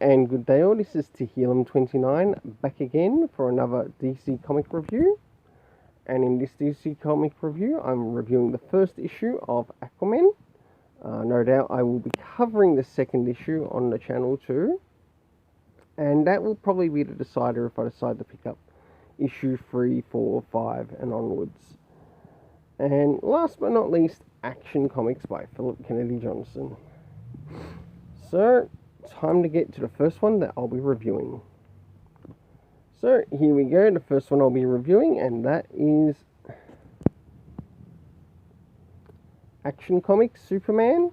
and good day all, this is Tehillim29 back again for another DC comic review. And in this DC comic review I'm reviewing the first issue of Aquamen. No doubt I will be covering the second issue on the channel too. And that will probably be the decider if I decide to pick up issue 3, 4, 5 and onwards. And last but not least, Action Comics by Philip Kennedy Johnson. So, time to get to the first one that I'll be reviewing. So, here we go, the first one I'll be reviewing, and that is Action Comics Superman,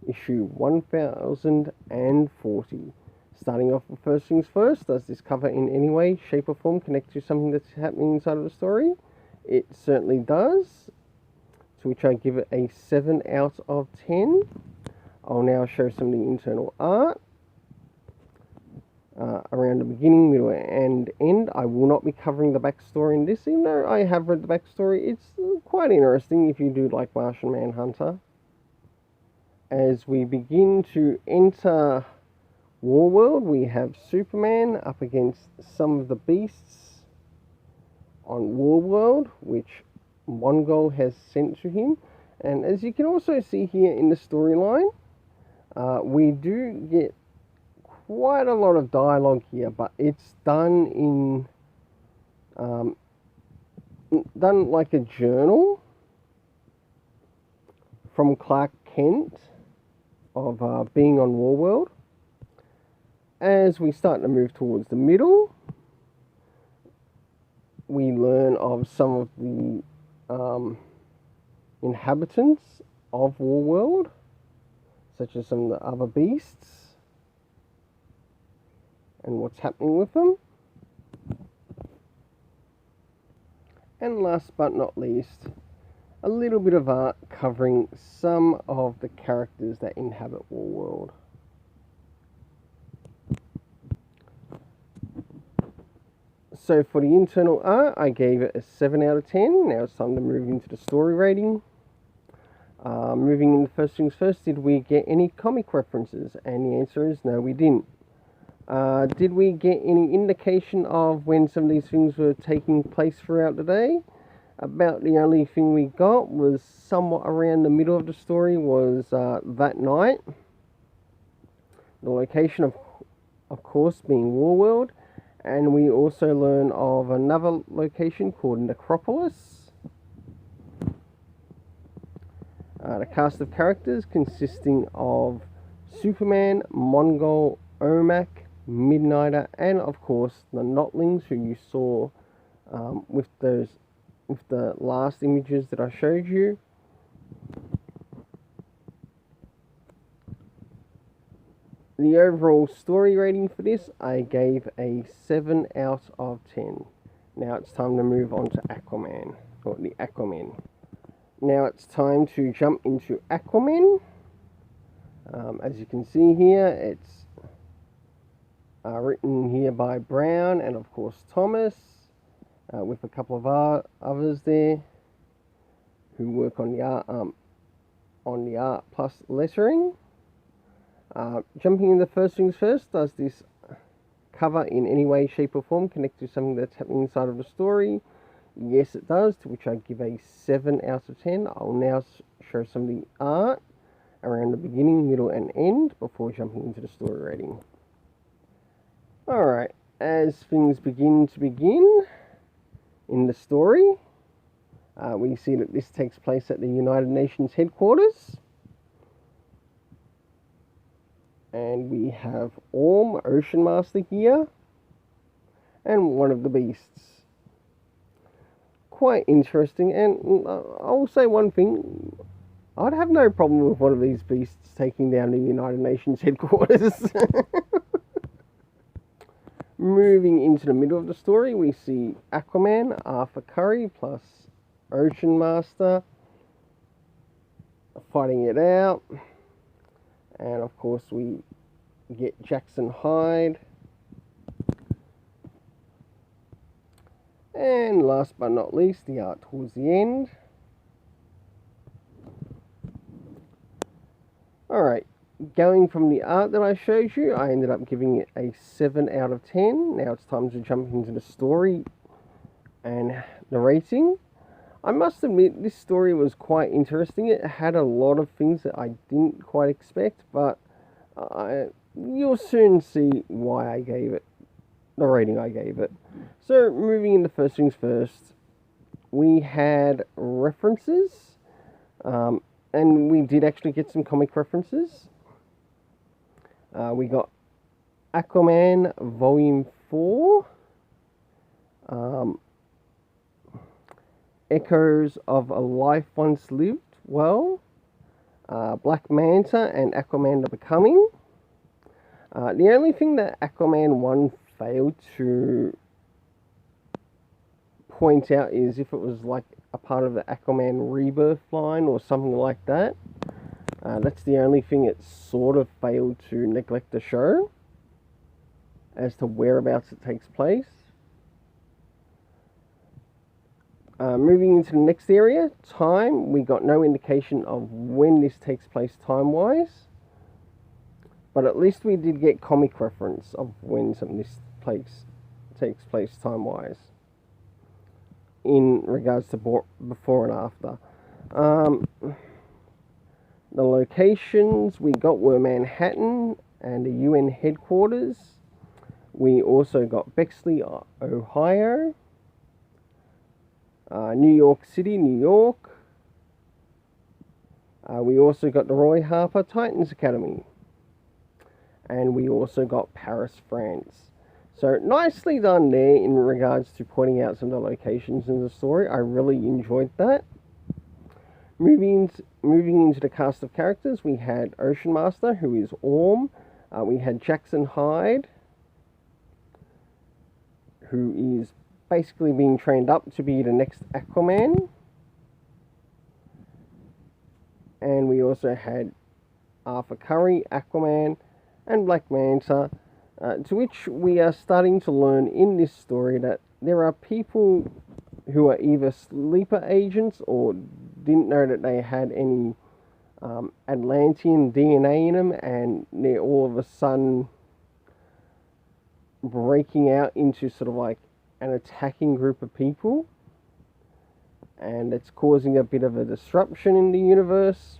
issue 1040. Starting off with first things first, does this cover in any way, shape or form connect to something that's happening inside of the story? It certainly does, to which I give it a 7 out of 10. I'll now show some of the internal art around the beginning, middle and end. I will not be covering the backstory in this, even though I have read the backstory. It's quite interesting if you do like Martian Manhunter. As we begin to enter Warworld, we have Superman up against some of the beasts on Warworld, which Mongol has sent to him. And as you can also see here in the storyline, we do get quite a lot of dialogue here, but it's done in done like a journal from Clark Kent of being on Warworld. As we start to move towards the middle, we learn of some of the inhabitants of Warworld, such as some of the other beasts and what's happening with them. And last but not least, a little bit of art covering some of the characters that inhabit Warworld. So for the internal art, I gave it a 7 out of 10. Now it's time to move into the story rating. Moving into first things first, did we get any comic references? And the answer is no, we didn't. Did we get any indication of when some of these things were taking place throughout the day? About the only thing we got was somewhat around the middle of the story was that night. The location of course being Warworld. And we also learn of another location called Necropolis. The cast of characters consisting of Superman, Mongol, Omak, Midnighter, and of course the Notlings, who you saw with the last images that I showed you. The overall story rating for this, I gave a 7 out of 10. Now it's time to move on to Aquaman, or the Aquamen. Now it's time to jump into Aquamen. As you can see here, it's written here by Brown and of course Thomas, with a couple of others there who work on the art plus lettering. Jumping into first things first, does this cover in any way, shape or form connect to something that's happening inside of the story? Yes, it does, to which I give a 7 out of 10. I'll now show some of the art around the beginning, middle and end before jumping into the story rating. Alright, as things begin in the story, we see that this takes place at the United Nations headquarters. And we have Orm, Ocean Master here, and one of the beasts. Quite interesting, and I'll say one thing, I'd have no problem with one of these beasts taking down the United Nations headquarters. Moving into the middle of the story, we see Aquaman, Arthur Curry, plus Ocean Master fighting it out. And of course we get Jackson Hyde. And last but not least, the art towards the end. Alright, going from the art that I showed you, I ended up giving it a 7 out of 10. Now it's time to jump into the story and narrating. I must admit, this story was quite interesting. It had a lot of things that I didn't quite expect, but you'll soon see why I gave it the rating I gave it. So, moving into first things first, we had references, and we did actually get some comic references. We got Aquaman Volume 4, Echoes of a Life Once Lived Well, Black Manta and Aquaman The Becoming. The only thing that Aquaman 1 failed to point out is if it was like a part of the Aquaman Rebirth line or something like that. That's the only thing it sort of failed to neglect to show as to whereabouts it takes place. Moving into the next area, time, we got no indication of when this takes place time-wise, but at least we did get comic reference of when something this takes place time-wise in regards to before and after. The locations we got were Manhattan and the UN headquarters. We also got Bexley, Ohio, New York City, New York. We also got the Roy Harper Titans Academy. And we also got Paris, France. So nicely done there in regards to pointing out some of the locations in the story. I really enjoyed that. Moving into the cast of characters, we had Ocean Master, who is Orm. We had Jackson Hyde, who is basically being trained up to be the next Aquaman. And we also had Arthur Curry, Aquaman, and Black Manta, to which we are starting to learn in this story that there are people who are either sleeper agents or didn't know that they had any Atlantean DNA in them, and they're all of a sudden breaking out into sort of like an attacking group of people, and it's causing a bit of a disruption in the universe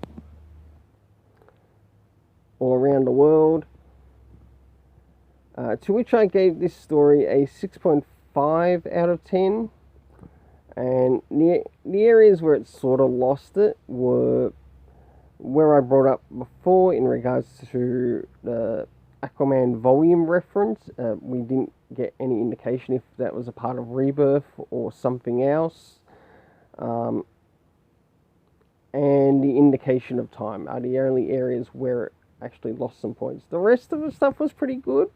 all around the world. To which I gave this story a 6.5 out of 10. And the areas where it sort of lost it were where I brought up before in regards to the Aquaman volume reference. We didn't get any indication if that was a part of Rebirth or something else. And the indication of time are the only areas where it actually lost some points. The rest of the stuff was pretty good.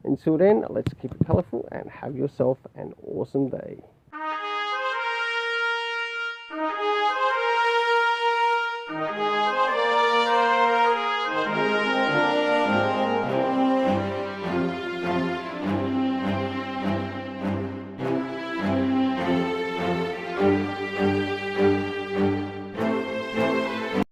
Until then, let's keep it colourful and have yourself an awesome day.